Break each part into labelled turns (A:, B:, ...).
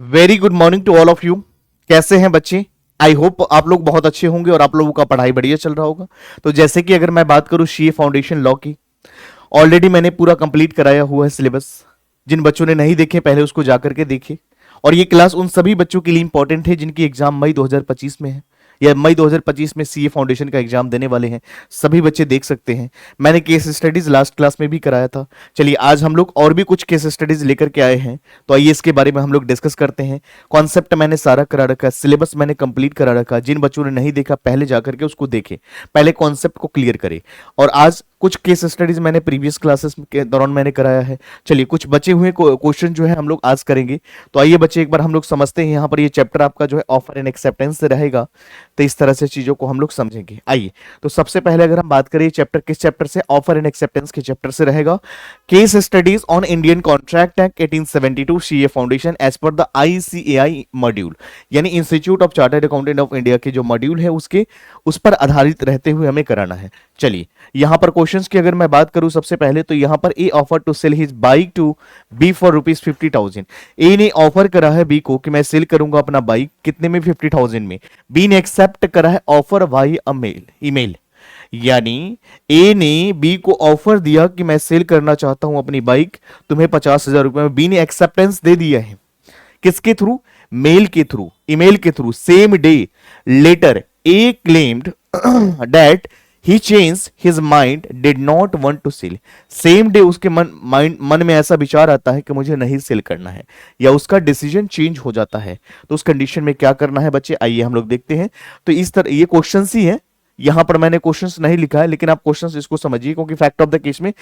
A: Very good morning to all of you. कैसे हैं बच्चे? आई होप आप लोग बहुत अच्छे होंगे और आप लोगों का पढ़ाई बढ़िया चल रहा होगा। तो जैसे कि अगर मैं बात करूं सीए फाउंडेशन लॉ की, ऑलरेडी मैंने पूरा कंप्लीट कराया हुआ है सिलेबस। जिन बच्चों ने नहीं देखे पहले उसको जाकर के देखे। और ये क्लास उन सभी बच्चों के लिए इंपॉर्टेंट है जिनकी एग्जाम मई 2025 में है या मई 2025 में सीए फाउंडेशन का एग्जाम देने वाले हैं। सभी बच्चे देख सकते हैं। मैंने केस स्टडीज लास्ट क्लास में भी कराया था। चलिए आज हम लोग और भी कुछ केस स्टडीज लेकर के आए हैं, तो आइए इसके बारे में हम लोग डिस्कस करते हैं। कॉन्सेप्ट मैंने सारा करा रखा, सिलेबस मैंने कंप्लीट करा रखा। जिन बच्चों ने नहीं देखा पहले जाकर के उसको देखे, पहले कॉन्सेप्ट को क्लियर करे। और आज कुछ केस स्टडीज मैंने प्रीवियस क्लासेस के दौरान मैंने कराया है। चलिए कुछ बचे हुए क्वेश्चन जो है हम लोग आज करेंगे। तो आइए बच्चे एक बार हम लोग समझते हैं। यहाँ पर ये चैप्टर आपका जो है ऑफर एंड एक्सेप्टेंस से रहेगा, तो इस तरह से चीजों को हम लोग समझेंगे। आइए तो सबसे पहले अगर हम बात करें चैप्टर किस चैप्टर से, ऑफर एंड एक्सेप्टेंस के चैप्टर से रहेगा। Case studies on Indian Contract Act 1872 CA foundation as per the ICAI module, यानी Institute of Chartered Accountant of India के जो मॉड्यूल है उसके उस पर आधारित रहते हुए हमें कराना है। चलिए यहां पर क्वेश्चंस की अगर मैं बात करूं सबसे पहले, तो यहां पर A offer to sell his bike to B for ₹50,000। A ने ऑफर करा है बी को कि मैं सेल करूंगा अपना बाइक कितने में, 50,000 में। बी ने एक्सेप्ट करा है ऑफर वाई ईमेल, यानी ए ने बी को ऑफर दिया कि मैं सेल करना चाहता हूं अपनी बाइक तुम्हें 50,000 रुपए में। बी ने एक्सेप्टेंस दे दिया है किसके थ्रू? मेल के थ्रू, ईमेल के through. Same day later A claimed that he change his mind, did not want to sell. Same day उसके मन में ऐसा विचार आता है कि मुझे नहीं सेल करना है, या उसका डिसीजन चेंज हो जाता है। तो उस कंडीशन में क्या करना है बच्चे, आइए हम लोग देखते हैं। तो इस तरह ये क्वेश्चंस ही है। यहां पर मैंने क्वेश्चंस नहीं लिखा है, लेकिन आप क्वेश्चंस इसको समझिए, क्योंकि फैक्ट ऑफ द केस में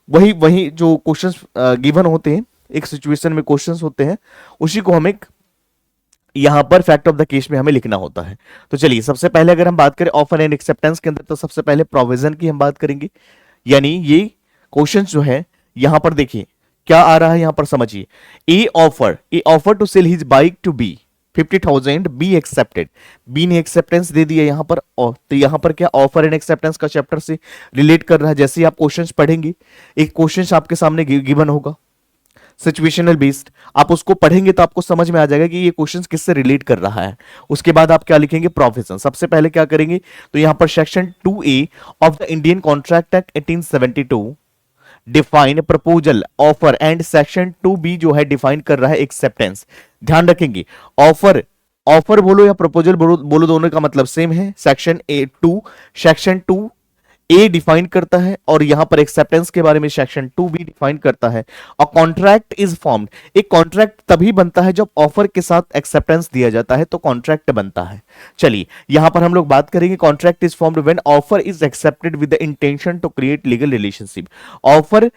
A: वही वही जो क्वेश्चंस गिवन होते हैं, एक सिचुएशन में क्वेश्चंस होते हैं, उसी को हम एक यहां पर फैक्ट ऑफ द केस में हमें लिखना होता है। तो चलिए सबसे पहले अगर हम बात करें ऑफर एंड एक्सेप्टेंस के अंदर, तो सबसे पहले प्रोविजन की हम बात करेंगे। यानी ये क्वेश्चन जो है यहां पर देखिए क्या आ रहा है, यहां पर समझिए। A offer to sell his bike to B 50,000, B accepted. B ने एक्सेप्टेंस दे दिया यहां पर। तो यहां पर क्या ऑफर एंड एक्सेप्टेंस का चैप्टर से रिलेट कर रहा है। जैसे ही आप क्वेश्चंस पढ़ेंगे, एक क्वेश्चंस आपके सामने गिवन होगा सिचुएशनल बेस्ड, आप उसको पढ़ेंगे तो आपको समझ में आ जाएगा कि ये क्वेश्चन किससे रिलेट कर रहा है। उसके बाद आप क्या लिखेंगे, प्रोविजन। सबसे पहले क्या करेंगे, तो यहां पर section 2A of the Indian Contract Act 1872 define proposal offer, and section 2B जो है डिफाइन कर रहा है एक्सेप्टेंस। ध्यान रखेंगे ऑफर बोलो या प्रपोजल बोलो दोनों का मतलब सेम है। सेक्शन 2 ए डिफाइन करता है और यहां पर एक्सेप्टेंस के बारे में सेक्शन 2B डिफाइन करता है। और कॉन्ट्रैक्ट इज फॉर्म्ड, एक कॉन्ट्रैक्ट तभी बनता है जब ऑफर के साथ एक्सेप्टेंस दिया जाता है, तो कॉन्ट्रैक्ट बनता है। चलिए यहां पर हम लोग बात करेंगे, contract is formed when offer is accepted with the intention to create legal relationship. Offer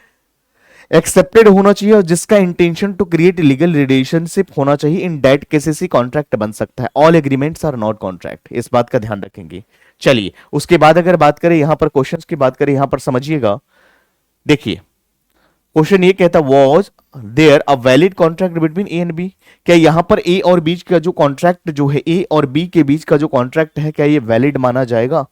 A: accepted होना चाहिए और जिसका intention to create legal relationship होना चाहिए। इन डेट केसेस ही कॉन्ट्रैक्ट बन सकता है। All agreements are not contract, इस बात का ध्यान रखेंगे। चलिए उसके बाद अगर बात करें यहां पर क्वेश्चंस की बात करें, यहां पर समझिएगा। देखिए क्वेश्चन ये कहता, was there a valid contract between A and B. क्या यहां पर ए और बीच का जो कॉन्ट्रैक्ट जो है, ए और बी के बीच का जो कॉन्ट्रैक्ट है, क्या ये वैलिड माना जाएगा?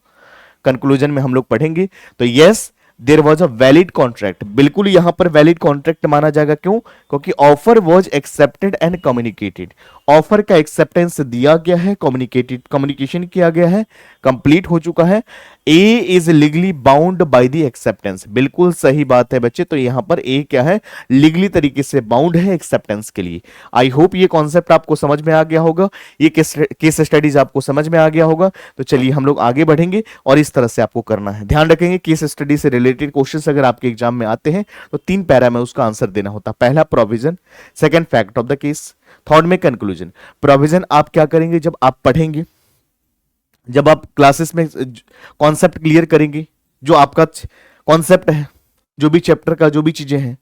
A: कंक्लूजन में हम लोग पढ़ेंगे। तो yes there was a valid contract, बिल्कुल यहां पर वैलिड कॉन्ट्रैक्ट माना जाएगा। क्यों? क्योंकि offer was accepted and communicated. Offer का एक्सेप्टेंस दिया गया है, कम्युनिकेशन किया गया है, कंप्लीट हो चुका है। A is legally bound by the acceptance, बिल्कुल सही बात है बच्चे। तो यहां पर ए क्या है, लीगली तरीके से बाउंड है एक्सेप्टेंस के लिए। आई होप ये कॉन्सेप्ट आपको समझ में आ गया होगा, ये केस स्टडीज आपको समझ में आ गया होगा। तो चलिए हम लोग आगे बढ़ेंगे और इस तरह से आपको करना है। ध्यान रखेंगे केस स्टडी से रिलेटेड क्वेश्चंस अगर आपके एग्जाम में आते हैं तो 3 पैरा में उसका आंसर देना होता है। पहला provision, second fact of the case, third में कंक्लूजन। प्रोविजन आप क्या करेंगे, जब आप पढ़ेंगे, जब आप क्लासेस में कॉन्सेप्ट क्लियर करेंगे, जो आपका कॉन्सेप्ट है, जो भी चैप्टर का जो भी चीजें हैं,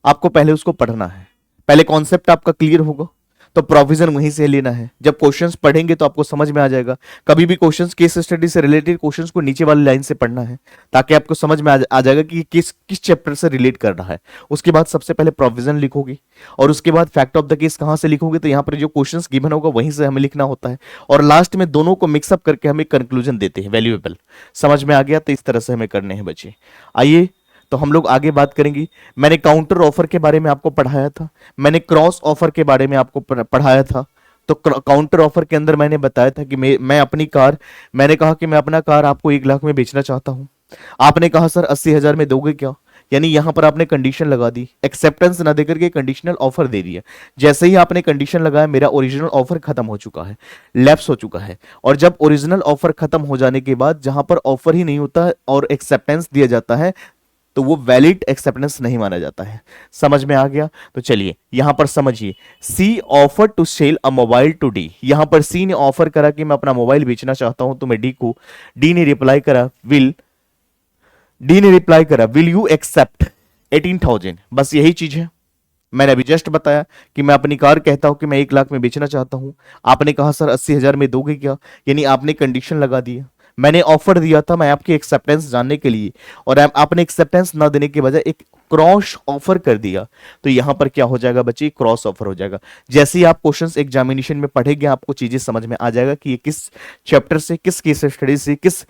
A: आपको पहले उसको पढ़ना है। पहले कॉन्सेप्ट आपका क्लियर होगा तो प्रोविजन वहीं से लेना है। जब क्वेश्चंस पढ़ेंगे तो आपको समझ में आ जाएगा। कभी भी क्वेश्चंस केस स्टडी से रिलेटेड क्वेश्चंस को नीचे वाली लाइन से पढ़ना है, ताकि आपको समझ में आ जाएगा कि किस चैप्टर से रिलेट कर रहा है। उसके बाद सबसे पहले प्रोविजन लिखोगे और उसके बाद फैक्ट ऑफ द केस कहां से लिखोगे, तो यहां पर जो क्वेश्चंस गिवन होगा वहीं से हमें लिखना होता है। और लास्ट में दोनों को मिक्सअप करके हमें कंक्लूजन देते हैं वैल्यूएबल। समझ में आ गया? तो इस तरह से हमें करने हैं बच्चे। आइए तो हम लोग आगे बात करेंगे। मैंने काउंटर ऑफर के बारे में आपको पढ़ाया था, मैंने क्रॉस ऑफर के बारे में आपको पढ़ाया था। तो काउंटर ऑफर के अंदर मैंने बताया था कि मैं अपनी कार, मैंने कहा कि मैं अपना कार आपको 1 लाख में बेचना चाहता हूं। आपने कहा सर 80,000 में दोगे क्या? यानी यहां पर आपने कंडीशन लगा दी, एक्सेप्टेंस ना देकर के कंडीशनल ऑफर दे दिया। जैसे ही आपने कंडीशन लगाया, मेरा ओरिजिनल ऑफर खत्म हो चुका है, लैप्स हो चुका है। और जब ओरिजिनल ऑफर खत्म हो जाने के बाद जहां पर ऑफर ही नहीं होता है और एक्सेप्टेंस दिया जाता है, तो वो वैलिड एक्सेप्टेंस नहीं माना जाता है। समझ में आ गया? तो चलिए यहां पर समझिए, C offer to sell a mobile to D. यहां पर सी ने ऑफर करा कि मैं अपना मोबाइल बेचना चाहता हूं, तो मैं डी को, डी ने रिप्लाई करा विल यू एक्सेप्ट 18,000। बस यही चीज है, मैंने अभी जस्ट बताया कि मैं अपनी कार कहता हूं कि मैं 1 लाख में बेचना चाहता हूं। आपने कहा सर 80,000 में दोगे क्या? यानी आपने कंडीशन लगा दिया। मैंने ऑफर दिया था मैं आपकी एक्सेप्टेंस जानने के लिए, और आपने एक्सेप्टेंस ना देने के बजाय एक क्रॉस ऑफर कर दिया। तो यहां पर क्या हो जाएगा बच्चे? क्रॉस ऑफर हो जाएगा। जैसे ही आप क्वेश्चंस एग्जामिनेशन में पढ़ेंगे, आपको चीजें समझ में आ जाएगा कि ये किस चैप्टर से, किस केस स्टडी से, किस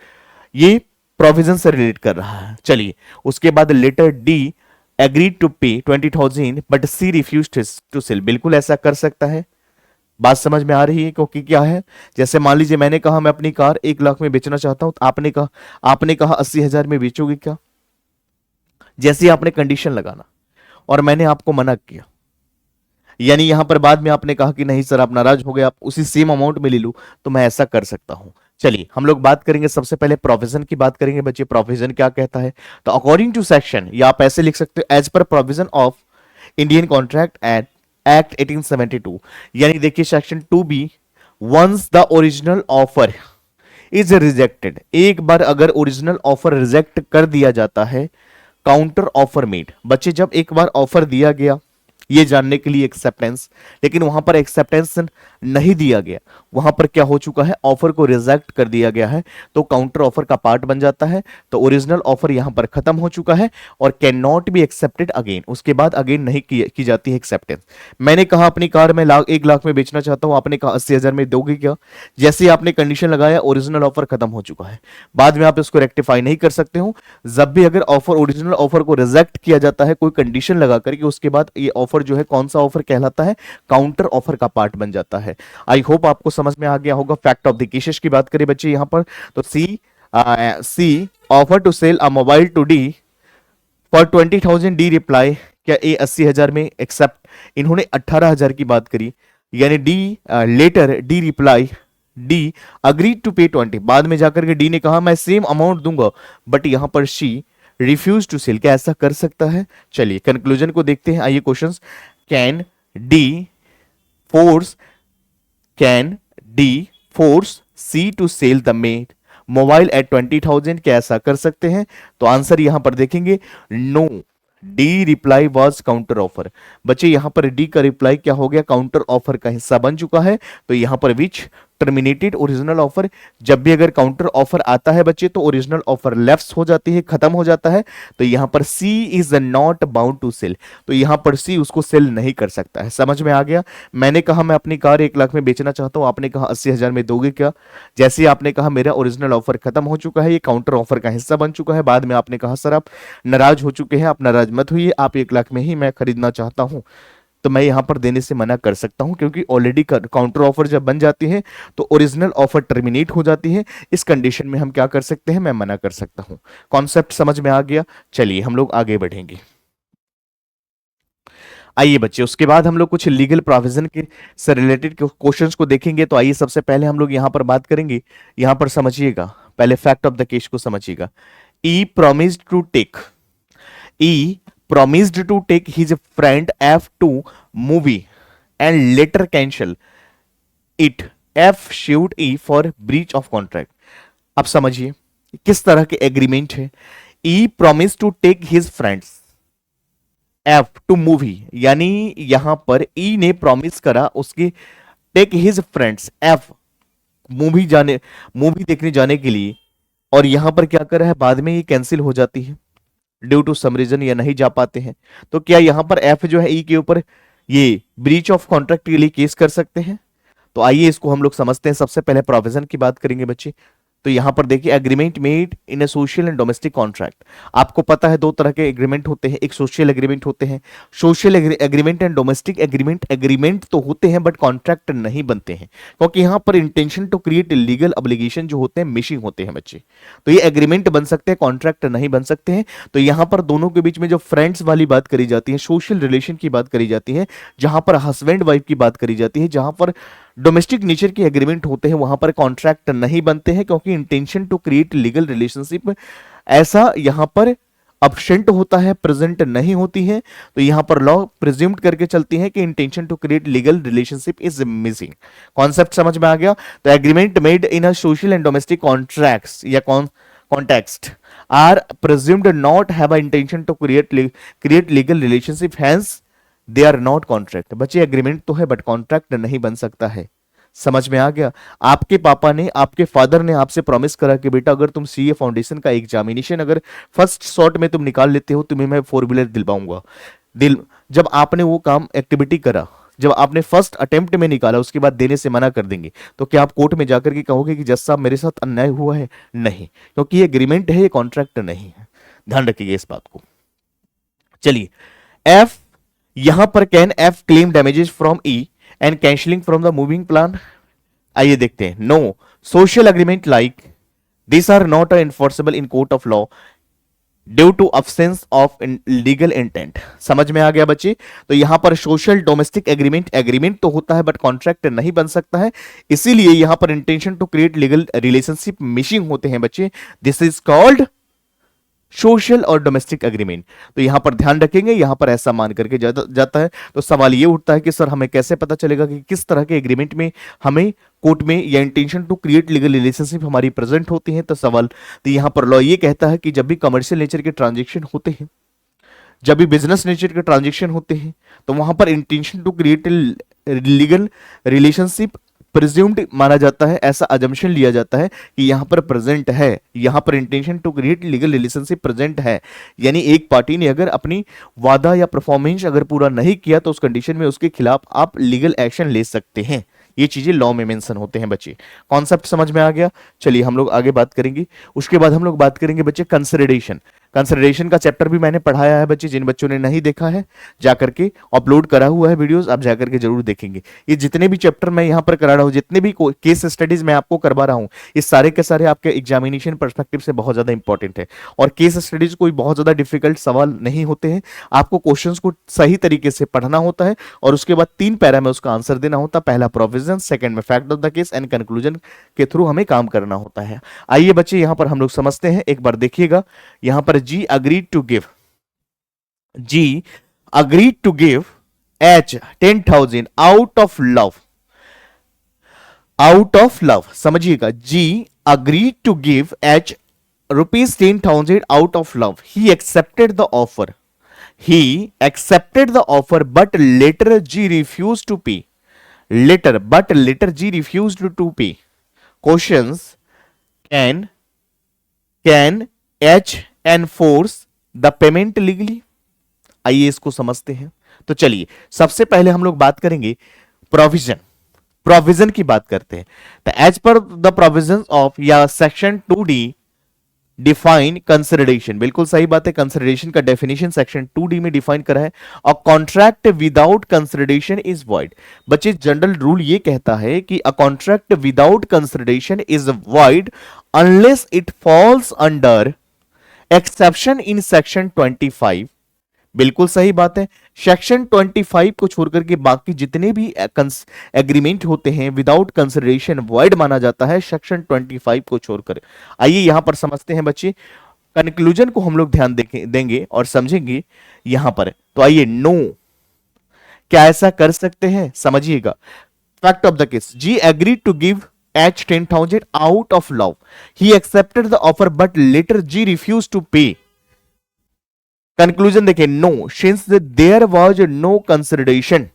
A: ये प्रोविजन से रिलेट कर रहा है। चलिए उसके बाद letter D agreed to pay 20,000 but C refuse to sell. बिल्कुल ऐसा कर सकता है। बात समझ में आ रही है? क्योंकि क्या है, जैसे मान लीजिए मैंने कहा मैं अपनी कार 1 लाख में बेचना चाहता हूं, तो आपने कहा 80,000 में बेचोगे क्या? जैसे ही आपने कंडीशन लगाना और मैंने आपको मना किया, यानी यहां पर बाद में आपने कहा कि नहीं सर आप नाराज हो गए, आप उसी सेम अमाउंट में ले लो, तो मैं ऐसा कर सकता हूं। चलिए हम लोग बात करेंगे, सबसे पहले प्रोविजन की बात करेंगे बच्चे। प्रोविजन क्या कहता है? तो अकॉर्डिंग टू सेक्शन, या आप ऐसे लिख सकते हो, as per provision of Indian Contract Act 1872। यानी देखिए section 2B, once the original offer is rejected, एक बार अगर ओरिजिनल ऑफर रिजेक्ट कर दिया जाता है, काउंटर ऑफर मेड। बच्चे जब एक बार ऑफर दिया गया ये जानने के लिए एक्सेप्टेंस, लेकिन वहां पर एक्सेप्टेंस नहीं दिया गया, वहां पर क्या हो चुका है? ऑफर को रिजेक्ट कर दिया गया है, तो काउंटर ऑफर का पार्ट बन जाता है। तो ओरिजिनल ऑफर यहां पर खत्म हो चुका है और can not be accepted again, उसके बाद अगेन नहीं की जाती है एक्सेप्टेंस। मैंने कहा अपनी कार में 1 लाख में बेचना चाहता हूं, आपने कहा 80,000 में दोगे क्या? जैसे ही आपने कंडीशन लगाया, ओरिजिनल ऑफर खत्म हो चुका है। बाद में आप इसको रेक्टिफाई नहीं कर सकते हो। जब भी अगर ऑफर, ओरिजिनल ऑफर को रिजेक्ट किया जाता है कोई कंडीशन लगा करके, उसके बाद ये ऑफर जो है कौन सा ऑफर कहलाता है? काउंटर ऑफर का पार्ट बन जाता है। आई होप आपको समझ में आ गया होगा। फैक्ट ऑफ द केसेस की बात करें बच्चे यहां पर, तो C offer to sell a mobile to D for 20,000, D reply, क्या ए 80,000 में एक्सेप्ट? इन्होंने 18,000 की बात करी, यानी D later D reply D agree to pay 20। बाद में जाकर के डी ने कहा मैं सेम अमाउंट दूंगा, बट यहां पर शी रिफ्यूज टू सेल। क्या ऐसा कर सकता है? चलिए कंक्लूजन को देखते हैं। आइए questions, can D force can D force C to sell the made mobile at 20,000? क्या ऐसा कर सकते हैं? तो आंसर यहां पर देखेंगे, no, D reply was counter offer. बच्चे यहां पर डी का रिप्लाई क्या हो गया? काउंटर ऑफर का हिस्सा बन चुका है। तो यहां पर विच टर्मिनेटेड ओरिजिनल ऑफर। जब भी अगर काउंटर ऑफर आता है बच्चे, तो ओरिजिनल ऑफर लेफ्ट हो जाती है, खत्म हो जाता है। तो यहां पर C is not bound to sell, तो यहां पर सी उसको सेल नहीं कर सकता है। समझ में आ गया? मैंने कहा मैं अपनी कार 1 लाख में बेचना चाहता हूं, आपने कहा 80,000 में दोगे क्या? जैसे आपने कहा मेरा ओरिजिनल ऑफर खत्म हो चुका है, ये काउंटर ऑफर का हिस्सा बन चुका है। बाद में आपने कहा सर आप नाराज हो चुके हैं, आप नाराज मत होइए, आप 1 लाख में ही मैं खरीदना चाहता हूं, तो मैं यहां पर देने से मना कर सकता हूं, क्योंकि ऑलरेडी काउंटर ऑफर जब बन जाती है तो ओरिजिनल ऑफर टर्मिनेट हो जाती है। इस कंडीशन में हम क्या कर सकते हैं? मैं मना कर सकता हूं। कॉन्सेप्ट समझ में आ गया? चलिए हम लोग आगे बढ़ेंगे। आइए बच्चे, उसके बाद हम लोग कुछ लीगल प्रोविजन के से रिलेटेड क्वेश्चंस को देखेंगे। तो आइए सबसे पहले हम लोग यहां पर बात करेंगे। यहां पर समझिएगा, पहले फैक्ट ऑफ द केस को समझिएगा। E promised to take E promised to take his friend F to movie and later cancel it. F sued E for breach of contract. अब समझिए किस तरह के एग्रीमेंट है। E promised to take his friends F to movie, यानी यहां पर E ने प्रॉमिस करा उसके take his friends F movie देखने जाने के लिए, और यहां पर क्या कर रहा है? बाद में ये कैंसिल हो जाती है ड्यू टू सम रीजन, या नहीं जा पाते हैं। तो क्या यहां पर एफ जो है ई के ऊपर ये ब्रीच ऑफ कॉन्ट्रैक्ट के लिए केस कर सकते हैं? तो आइए इसको हम लोग समझते हैं। सबसे पहले प्रोविजन की बात करेंगे बच्चे। तो यहां पर देखिए agreement made in A social and domestic contract. आपको पता है दो तरह के एग्रीमेंट होते हैं, एक सोशल एग्रीमेंट होते हैं, social agreement and domestic agreement. Agreement तो होते हैं बट कॉन्ट्रैक्ट नहीं बनते हैं, क्योंकि यहां पर intention to create legal obligation जो होते हैं मिसिंग होते हैं बच्चे। तो ये एग्रीमेंट बन सकते हैं, कॉन्ट्रैक्ट नहीं बन सकते हैं। तो यहां पर दोनों के बीच में जो फ्रेंड्स वाली बात करी जाती है, सोशल रिलेशन की बात करी जाती है, जहां पर हस्बैंड वाइफ की बात करी जाती है, जहां पर डोमेस्टिक नेचर के एग्रीमेंट होते हैं, वहां पर कॉन्ट्रैक्ट नहीं बनते हैं, क्योंकि intention to create legal relationship ऐसा यहां पर अब्सेंट होता है, प्रेजेंट नहीं होती है। तो यहां पर लॉ प्रिज्यूम्ड करके चलती है कि intention to create legal relationship is missing. Concept समझ में आ गया। तो agreement made in a social and domestic contracts या context are presumed not have a intention to create legal relationship, hence they are not contract. बच्चे agreement तो है but contract नहीं बन सकता है। समझ में आ गया। आपके पापा ने, आपके फादर ने आपसे प्रॉमिस करा कि बेटा अगर तुम सीए फाउंडेशन का एग्जामिनेशन अगर फर्स्ट शॉट में तुम निकाल लेते हो, तुम्हें मैं 4 व्हीलर दिलवाऊंगा। जब आपने वो काम एक्टिविटी करा, जब आपने फर्स्ट अटेम्प्ट में निकाला, उसके बाद देने से मना कर देंगे, तो क्या आप कोर्ट में जाकर के कहोगे कि जज साहब मेरे साथ अन्याय हुआ है? नहीं, क्योंकि ये एग्रीमेंट है, ये कॉन्ट्रैक्ट नहीं है। ध्यान रखिएगा इस बात को। चलिए एफ, यहां पर can F claim damages from E and cancelling from the moving plan? आइए देखते हैं। No, social agreement like this are not enforceable in court of law due to absence of legal intent. समझ में आ गया बच्चे। तो यहां पर सोशल डोमेस्टिक एग्रीमेंट तो होता है बट कॉन्ट्रैक्ट नहीं बन सकता है, इसीलिए यहां पर intention to create legal relationship missing होते हैं बच्चे। दिस इज कॉल्ड सोशल और डोमेस्टिक एग्रीमेंट। तो यहां पर ध्यान रखेंगे, यहां पर ऐसा मान करके जाता है। तो सवाल ये उठता है कि सर हमें कैसे पता चलेगा कि किस तरह के एग्रीमेंट में हमें कोर्ट में या intention to create legal relationship हमारी प्रेजेंट होती है? तो सवाल, तो यहां पर लॉ ये कहता है कि जब भी कमर्शियल नेचर के ट्रांजेक्शन होते हैं, जब भी बिजनेस नेचर के ट्रांजेक्शन होते हैं, तो वहां पर intention to create legal relationship presumed माना जाता है, ऐसा अजम्पशन लिया जाता है कि यहां पर प्रेजेंट है, यहां पर intention to create legal relationship present है। यानी एक पार्टी ने अगर अपनी वादा या परफॉर्मेंस अगर पूरा नहीं किया तो उस कंडीशन में उसके खिलाफ आप लीगल एक्शन ले सकते हैं। ये चीजें लॉ में मेंशन होते हैं बच्चे। कॉन्सेप्ट समझ में आ गया। चलिए हम लोग आगे बात करेंगे। उसके बाद हम लोग बात करेंगे बच्चे कंसिडरेशन। कंसिडरेशन का चैप्टर भी मैंने पढ़ाया है बच्चे, जिन बच्चों ने नहीं देखा है जाकर के अपलोड करा हुआ है वीडियोस, आप जाकर के जरूर देखेंगे। ये जितने भी चैप्टर मैं यहाँ पर करा रहा हूँ, जितने भी केस स्टडीज मैं आपको करवा रहा हूँ, ये सारे के सारे आपके एग्जामिनेशन पर्सपेक्टिव से बहुत ज्यादा इंपॉर्टेंट है। और केस स्टडीज कोई बहुत ज्यादा डिफिकल्ट सवाल नहीं होते हैं। आपको क्वेश्चंस को सही तरीके से पढ़ना होता है और उसके बाद 3 पैरा में उसका आंसर देना होता है। पहला प्रोविजन, सेकंड में fact of the case and conclusion के थ्रू हमें काम करना होता है। आइए बच्चे यहां पर हम लोग समझते हैं, एक बार देखिएगा। यहां पर G agreed to give H 10,000 out of love. समझिएगा, G agreed to give H rupees 10,000 out of love. He accepted the offer but later G refuse to pay. Later G refuse to pay. Questions, can H enforce the payment legally? आइए इसको समझते हैं। तो चलिए सबसे पहले हम लोग बात करेंगे प्रोविजन की बात करते हैं। तो as per the provision of या सेक्शन 2D डिफाइन कंसिडरेशन। बिल्कुल सही बात है, कंसिडरेशन का डेफिनेशन सेक्शन 2D में डिफाइन करा है। A contract without consideration is void. बच्चे जनरल रूल ये कहता है कि a contract without consideration is void unless it falls under exception in section 25। बिल्कुल सही बात है। सेक्शन 25 को छोड़कर के बाकी जितने भी एग्रीमेंट होते हैं विदाउट कंसिडरेशन वॉइड माना जाता है, सेक्शन 25 को छोड़कर। आइए यहां पर समझते हैं बच्चे, कंक्लूजन को हम लोग ध्यान देंगे और समझेंगे यहां पर। तो आइए, नो, क्या ऐसा कर सकते हैं? समझिएगा। Fact of the case, G agreed to give H 10,000 out of love. He accepted the offer but later G refused to pay. Conclusion देखें, no, since there was no consideration.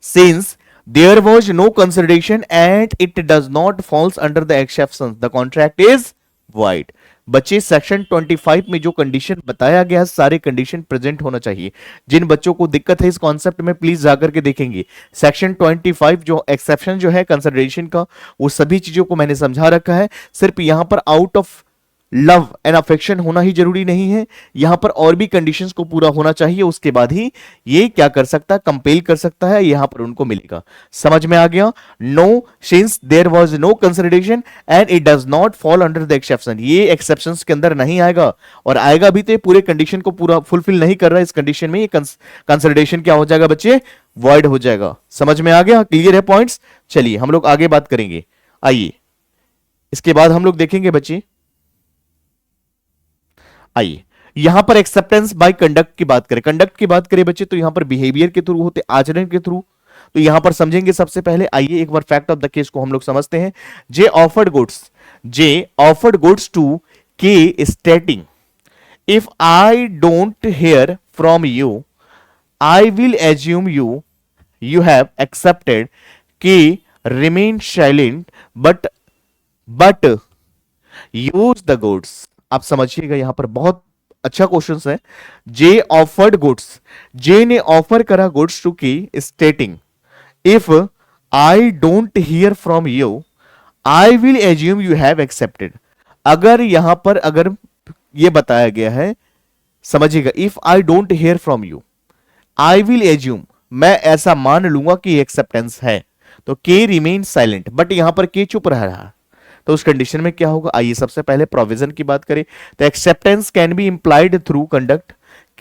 A: Since there was no consideration and it does not falls under the exceptions, the contract is void. बच्चे section 25 में जो condition बताया गया है सारे condition present होना चाहिए। जिन बच्चों को दिक्कत है इस कॉन्सेप्ट में प्लीज जाकर के देखेंगे। सेक्शन 25 जो एक्सेप्शन जो है कंसिडरेशन का, वो सभी चीजों को मैंने समझा रखा है। सिर्फ यहां पर out of love and affection होना ही जरूरी नहीं है, यहां पर और भी कंडीशंस को पूरा होना चाहिए, उसके बाद ही ये क्या कर सकता है, कंपेल कर सकता है, यहां पर उनको मिलेगा। समझ में आ गया? No, since there was no consideration and it does not fall under the exception, ये एक्सेप्शंस के अंदर नहीं आएगा, और आएगा भी तो ये पूरे कंडीशन को पूरा फुलफिल नहीं कर रहा है। इस कंडीशन में ये कंसिडरेशन क्या हो जाएगा बच्चे, वॉइड हो जाएगा। समझ में आ गया? क्लियर है पॉइंट्स? चलिए हम लोग आगे बात करेंगे। आइए इसके बाद हम लोग देखेंगे बच्चे, आइए यहां पर एक्सेप्टेंस बाय कंडक्ट की बात करें। कंडक्ट की बात करें बच्चे तो यहां पर बिहेवियर के थ्रू होते, आचरण के थ्रू। तो यहां पर समझेंगे सबसे पहले, आइए एक बार फैक्ट ऑफ द केस को हम लोग समझते हैं। जे offered goods to K stating if I don't hear from you I will assume you have accepted, K remain silent but use the goods. आप समझिएगा यहां पर बहुत अच्छा क्वेश्चन है। जे ऑफर्ड गुड्स, जे ने ऑफर करा गुड्स टू की स्टेटिंग if I don't hear from you I will assume you have accepted. अगर यहां पर अगर ये बताया गया है, समझिएगा, if I don't hear from you I will assume, मैं ऐसा मान लूंगा कि एक्सेप्टेंस है, तो के रिमेन साइलेंट, बट यहां पर के चुप रहा, तो उस कंडीशन में क्या होगा। आइए सबसे पहले प्रोविजन की बात करें तो acceptance can be implied through conduct,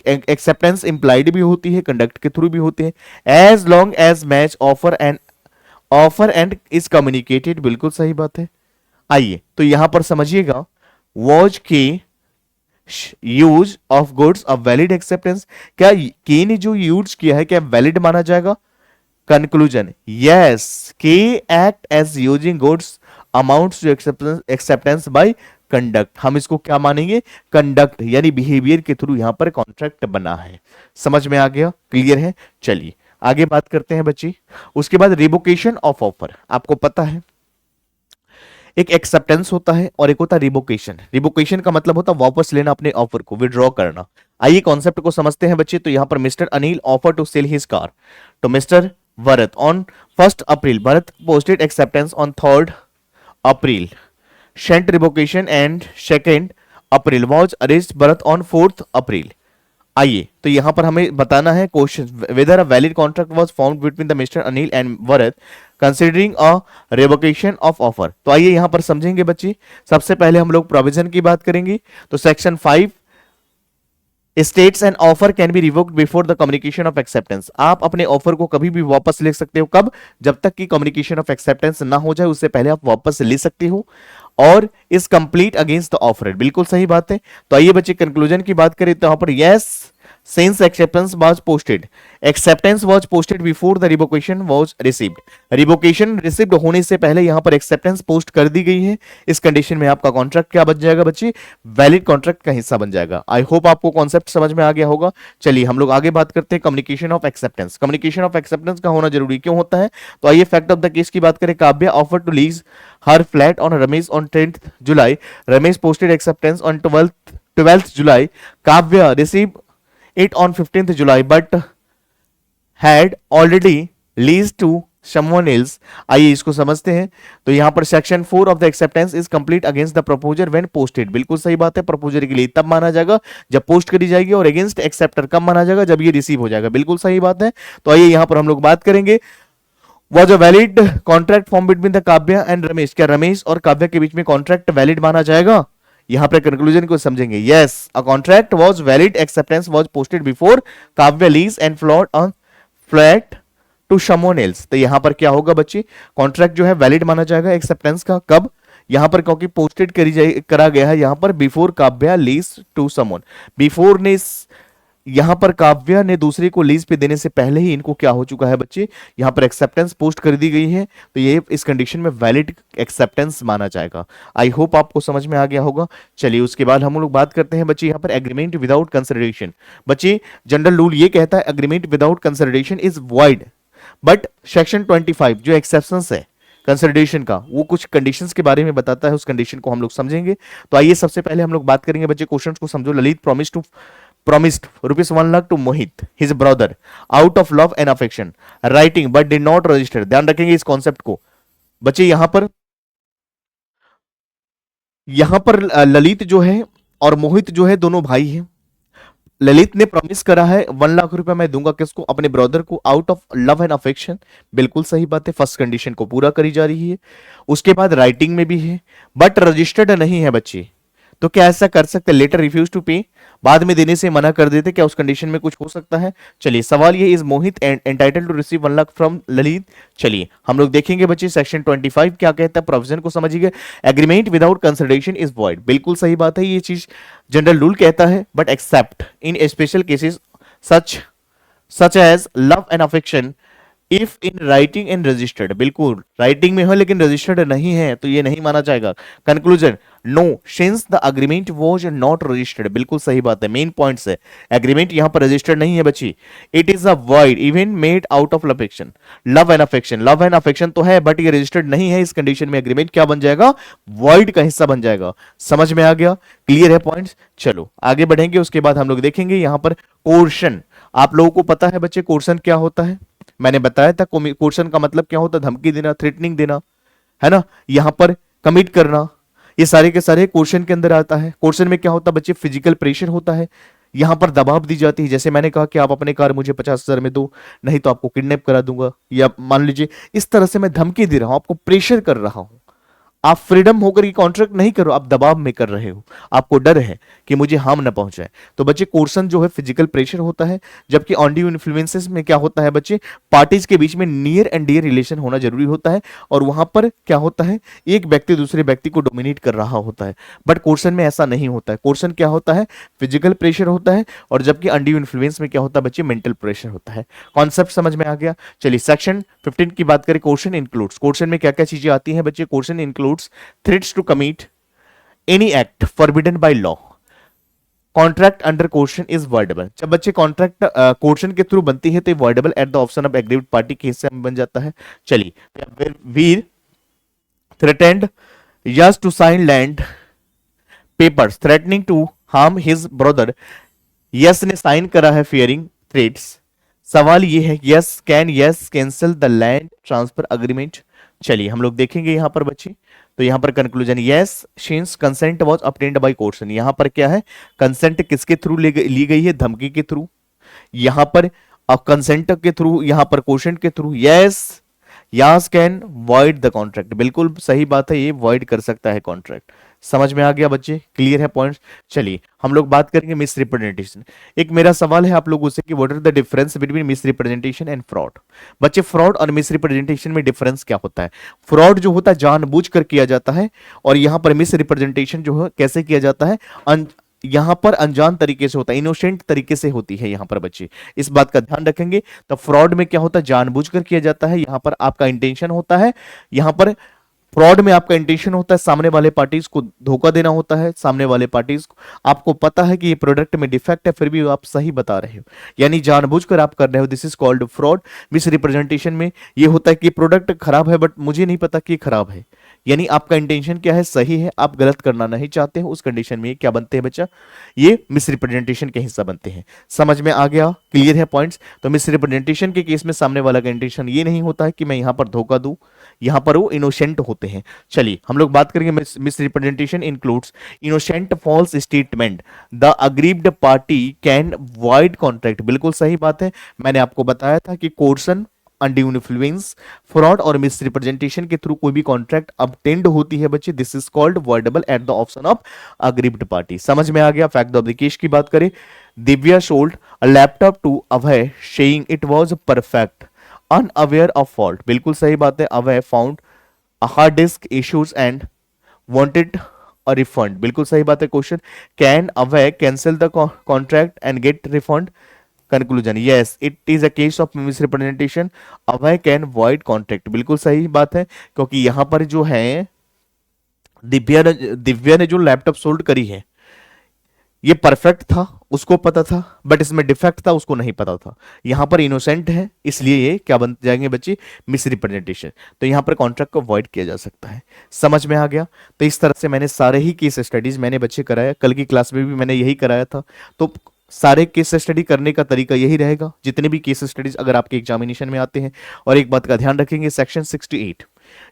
A: acceptance implied भी होती है, कंडक्ट के थ्रू भी होते हैं, as long as match offer and is communicated. बिल्कुल सही बात है। आइए तो यहां पर समझिएगा, वॉज के use of goods of valid acceptance, क्या के ने जो यूज किया है क्या वैलिड माना जाएगा? कंक्लूजन, यस, के act as using goods amounts to acceptance by conduct. हम इसको क्या मानेंगे? कंडक्ट, यानी बिहेवियर के थ्रू यहां पर कॉन्ट्रैक्ट बना है। समझ में आ गया? क्लियर है? चलिए आगे बात करते हैं बच्ची। उसके बाद रिवोकेशन ऑफ ऑफर। आपको पता है एक एक्सेप्टेंस होता है और एक होता है रिवोकेशन। रिवोकेशन का मतलब होता है वापस लेना अपने ऑफर को, विड्रॉ करना। आइए कॉन्सेप्ट को समझते हैं बच्चे। तो यहां पर Mr Anil offer to sell his car to Mr Bharat on 1 April, Bharat posted acceptance on 3 April, sent revocation and 2 April, was arrest Bharat on 4 April. आइए तो यहां पर हमें बताना है question, whether a valid contract was found between the Mr. Anil and Bharat considering a revocation of offer। तो आइए यहां पर समझेंगे बच्चे। सबसे पहले हम लोग प्रोविजन की बात करेंगे। तो section 5 states an offer can be revoked before the communication of acceptance. आप अपने ऑफर को कभी भी वापस ले सकते हो, कब? जब तक कि कम्युनिकेशन ऑफ एक्सेप्टेंस ना हो जाए, उससे पहले आप वापस ले सकते हो, और is complete against the offer. बिल्कुल सही बात है। तो आइए बच्चे कंक्लूजन की बात करें तो यहां पर yes, since acceptance was posted, acceptance was posted before the revocation was received। revocation received होने से पहले यहां पर acceptance पोस्ट कर दी गई है। इस कंडीशन में आपका कॉन्ट्रैक्ट क्या बन जाएगा बच्चे? वैलिड कॉन्ट्रैक्ट का हिस्सा बन जाएगा। आई होप आपको कॉन्सेप्ट समझ में आ गया होगा। चलिए हम लोग आगे बात करते हैं communication of acceptance. Communication of acceptance का होना जरूरी क्यों होता है? तो आइए फैक्ट ऑफ द केस की बात करें। Kavya offer to lease her flat on Ramesh on 10th July, Ramesh posted acceptance on 12th July, Kavya receive it on 15th July but had already leased to someone else। आइए इसको समझते हैं। तो यहां पर section 4 of the acceptance is complete against the proposer when posted. बिल्कुल सही बात है। प्रपोजर के लिए तब माना जाएगा जब पोस्ट करी जाएगी, और अगेंस्ट एक्सेप्टर कब माना जाएगा? जब ये रिसीव हो जाएगा। बिल्कुल सही बात है। तो आइए यहां पर हम लोग बात करेंगे, was a valid contract formed between the Kavya and Ramesh. क्या रमेश और काव्या के बीच में कॉन्ट्रैक्ट वैलिड माना जाएगा? यहां पर कंक्लूजन को समझेंगे। Yes, a contract was valid, acceptance was posted before Kavya lease and flat to someone else. तो यहां पर क्या होगा बच्चे? कॉन्ट्रैक्ट जो है वैलिड माना जाएगा एक्सेप्टेंस का, कब? यहां पर क्योंकि पोस्टेड करा गया है यहां पर before Kavya lease to someone. Before ने यहां पर काव्या ने दूसरे को लीज पे देने से पहले ही इनको क्या हो चुका है बच्चे? यहां पर एक्सेप्टेंस पोस्ट कर दी गई है, तो ये इस कंडीशन में वैलिड एक्सेप्टेंस माना जाएगा। आई होप आपको समझ में आ गया होगा। चलिए उसके बाद हम लोग बात करते हैं बच्चे यहां पर एग्रीमेंट विदाउट कंसिडरेशन। बच्चे जनरल रूल ये कहता है agreement without consideration is void, but section 25 जो एक्सेप्शंस है कंसिडरेशन का, वो कुछ कंडीशंस के बारे में बताता है, उस कंडीशन को हम लोग समझेंगे। तो आइए सबसे पहले हम लोग बात करेंगे बच्चे, क्वेश्चन को समझो। Lalit promised rupees 1 lakh to Mohit, his brother, out of love and affection, writing but did not register। ध्यान रखेंगे इस कॉन्सेप्ट को बच्चे। यहां पर ललित जो है और मोहित जो है दोनों भाई हैं। ललित ने प्रॉमिस करा है 1 लाख रुपया मैं दूंगा किसको, अपने ब्रदर को, out of love and affection. बिल्कुल सही बात है, फर्स्ट कंडीशन को पूरा करी जा रही है। उसके बाद राइटिंग में भी है, बट रजिस्टर्ड नहीं है बच्चे। तो क्या ऐसा कर सकते, लेटर रिफ्यूज टू पे, बाद में देने से मना कर देते, क्या उस कंडीशन में कुछ हो सकता है? चलिए सवाल ये, is Mohit entitle to receive 1 lakh from Lalit. चलिए हम लोग देखेंगे बच्चे सेक्शन 25 क्या कहता है, प्रोविजन को समझिए। Agreement without consideration is void. बिल्कुल सही बात है, ये चीज जनरल रूल कहता है, but except in special cases such as love and affection if in writing and registered. बिल्कुल राइटिंग में हो लेकिन रजिस्टर्ड नहीं है तो ये नहीं माना जाएगा। Conclusion, no since the agreement was not registered. बिल्कुल सही बात है, मेन पॉइंट है, एग्रीमेंट यहां पर रजिस्टर्ड नहीं है बच्ची। It is a void even made out of affection, love and affection. Love and affection तो है बट ये रजिस्टर्ड नहीं है, इस कंडीशन में एग्रीमेंट क्या बन जाएगा, वॉइड का हिस्सा बन जाएगा। समझ में आ गया, क्लियर है पॉइंट्स। चलो आगे बढ़ेंगे, उसके बाद हम लोग देखेंगे यहां पर कोर्शन। आप लोगों को पता है बच्चे कोर्शन क्या होता है, मैंने बताया था। कोर्शन का मतलब क्या होता है, धमकी देना, थ्रेटनिंग देना, है ना, यहां पर कमिट करना, ये सारे के सारे कोर्शन के अंदर आता है। कोर्शन में क्या होता है बच्चे, फिजिकल प्रेशर होता है, यहां पर दबाव दी जाती है। जैसे मैंने कहा कि आप अपने कार मुझे 50,000 में दो, नहीं तो आपको किडनैप करा दूंगा, या मान लीजिए इस तरह से मैं धमकी दे रहा हूं, आपको प्रेशर कर रहा हूं। आप फ्रीडम होकर ये कॉन्ट्रैक्ट नहीं करो, आप दबाव में कर रहे हो, आपको डर है कि मुझे हार्म ना पहुंचाए। तो बच्चे कोर्सन जो है फिजिकल प्रेशर होता है, जबकि ऑनड्यू इन्फ्लुएंसेस में क्या होता है बच्चे, पार्टीज के बीच में नियर एंड डियर रिलेशन होना जरूरी होता है, और वहां पर क्या होता है, एक व्यक्ति दूसरे व्यक्ति को डोमिनेट कर रहा होता है। बट कोर्सन में ऐसा नहीं होता है। कोर्सन क्या होता है, फिजिकल प्रेशर होता है, और जबकि अनड्यू इन्फ्लुएंस में क्या होता है बच्चे, मेंटल प्रेशर होता है। कॉन्सेप्ट समझ में आ गया। चलिए सेक्शन 15 की बात करें, कोर्सन इंक्लूड्स। कोर्सन में क्या क्या चीजें आती हैं बच्चे, coercion includes threats to commit any act forbidden by law। Contract under coercion is voidable. जब बच्चे कॉन्ट्रैक्ट कोर्शन के थ्रू बनती है तो voidable at the option of aggrieved party के हिस्से में बन जाता है। चलिए, Veer threatened Yash to sign land papers threatening to harm his brother. Yash ने साइन करा है फियरिंग थ्रेट्स। सवाल ये है, Yash can Yash cancel the land transfer agreement. चलिए हम लोग देखेंगे यहां पर बच्चे, तो यहां पर conclusion, yes since consent was obtained by कोर्सन। यहां पर क्या है, कंसेंट किसके थ्रू ली गई है, धमकी के थ्रू। यहां पर कंसेंट के थ्रू, यहां पर कोर्सन के through. Yes yes can void the contract. बिल्कुल सही बात है, ये वॉइड कर सकता है कॉन्ट्रैक्ट। समझ में आ गया बच्चे, क्लियर है पॉइंट्स। चलिए हम लोग बात करेंगे मिस रिप्रेजेंटेशन। एक मेरा सवाल है आप लोगों से कि what are the difference between misrepresentation and fraud. बच्चे फ्रॉड और मिस रिप्रेजेंटेशन में डिफरेंस क्या होता है? फ्रॉड जो होता है जानबूझकर किया जाता है, और यहां पर मिस रिप्रेजेंटेशन जो है कैसे किया जाता है, यहां पर अनजान तरीके से होता है, इनोसेंट तरीके से होती है यहां पर बच्चे, इस बात का ध्यान रखेंगे। तो फ्रॉड में क्या होता है, जानबूझकर किया जाता है, यहां पर आपका इंटेंशन होता है। यहां पर फ्रॉड में आपका इंटेंशन होता है सामने वाले पार्टीज को धोखा देना होता है, सामने वाले पार्टीज को आपको पता है कि ये प्रोडक्ट में डिफेक्ट है फिर भी आप सही बता रहे हो, यानी जानबूझकर आप कर रहे हो, this is called fraud. Miss representation में ये होता है कि प्रोडक्ट खराब है बट मुझे नहीं पता कि ये खराब है, यानी आपका इंटेंशन क्या है, सही है, आप गलत करना नहीं चाहते हो, उस कंडीशन में क्या बनते हैं बच्चा, ये मिस रिप्रेजेंटेशन के हिस्सा बनते हैं। समझ में आ गया, क्लियर है पॉइंट्स। तो मिस रिप्रेजेंटेशन के केस में सामने वाला का इंटेंशन ये नहीं होता है कि मैं यहां पर धोखा दूं, यहां पर वो इनोसेंट होते हैं। चलिए हम लोग बात करेंगे, misrepresentation includes innocent false statement, the aggrieved party can void contract. बिल्कुल सही बात है, मैंने आपको बताया था कि कोर्सन, अनड्यू इन्फ्लुएंस, फ्रॉड और मिस रिप्रेजेंटेशन के थ्रू कोई भी कॉन्ट्रैक्ट ऑब्टेन्ड होती है बच्चे, this is called voidable at the option of aggrieved party. समझ में आ गया। फैक्ट ऑफ द केस की बात करें, Divya sold a laptop to Abhay saying it was perfect unaware of fault. बिल्कुल सही बात है, Abhay found a hard disk issues and wanted a refund. बिल्कुल सही बात है। Question, can Abhay cancel the contract and get refund. Conclusion, yes it is a case of misrepresentation, Abhay can void contract. बिल्कुल सही बात है, क्योंकि यहां पर जो है दिव्या ने जो लैपटॉप सोल्ड करी है ये परफेक्ट था उसको पता था, बट इसमें डिफेक्ट था उसको नहीं पता था। यहां पर इनोसेंट है, इसलिए ये क्या बन जाएंगे बच्चे, मिस रिप्रेजेंटेशन। तो यहां पर कॉन्ट्रैक्ट को अवॉइड किया जा सकता है। समझ में आ गया? तो इस तरह से मैंने सारे ही केस स्टडीज मैंने बच्चे कराया, कल की क्लास में भी मैंने यही कराया था। तो सारे केस स्टडी करने का तरीका यही रहेगा, जितने भी केस स्टडीज अगर आपके एग्जामिनेशन में आते हैं। और एक बात का ध्यान रखेंगे, सेक्शन 68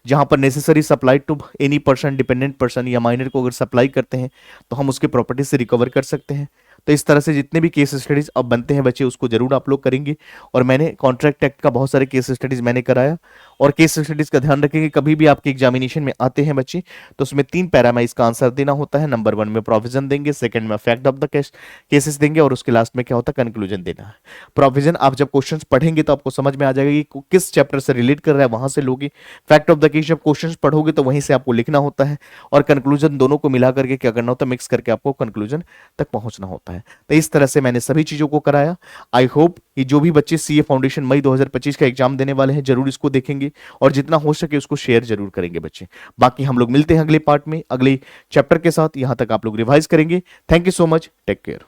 A: जहां पर necessary supply to any person, dependent person या माइनर को अगर सप्लाई करते हैं तो हम उसके प्रॉपर्टी से रिकवर कर सकते हैं। तो इस तरह से जितने भी केस स्टडीज अब बनते हैं बच्चे, उसको जरूर आप लोग करेंगे। और मैंने कॉन्ट्रैक्ट एक्ट का बहुत सारे केस स्टडीज मैंने कराया। और केस स्टडीज का ध्यान रखेंगे, कभी भी आपके एग्जामिनेशन में आते हैं बच्चे तो उसमें 3 पैरा में इसका आंसर देना होता है। नंबर 1 में प्रोविजन देंगे, सेकंड में फैक्ट ऑफ द केसेस देंगे, और उसके लास्ट में क्या होता है, कंक्लूजन देना है। प्रोविजन आप जब क्वेश्चंस पढ़ेंगे तो आपको समझ में आ जाएगा कि किस चैप्टर से रिलेट कर रहा है, वहां से लोगे। फैक्ट ऑफ द केस जब क्वेश्चंस पढ़ोगे तो वहीं से आपको लिखना होता है। और कंक्लूजन दोनों को मिला करके क्या करना होता है, मिक्स करके आपको कंक्लूजन तक पहुंचना होता है। तो इस तरह से मैंने सभी चीजों को कराया। आई होप कि जो भी बच्चे सीए फाउंडेशन मई 2025 का एग्जाम देने वाले हैं जरूर इसको देखेंगे और जितना हो सके उसको शेयर जरूर करेंगे बच्चे। बाकी हम लोग मिलते हैं अगले पार्ट में अगले चैप्टर के साथ। यहां तक आप लोग रिवाइज करेंगे। Thank you so much, take care.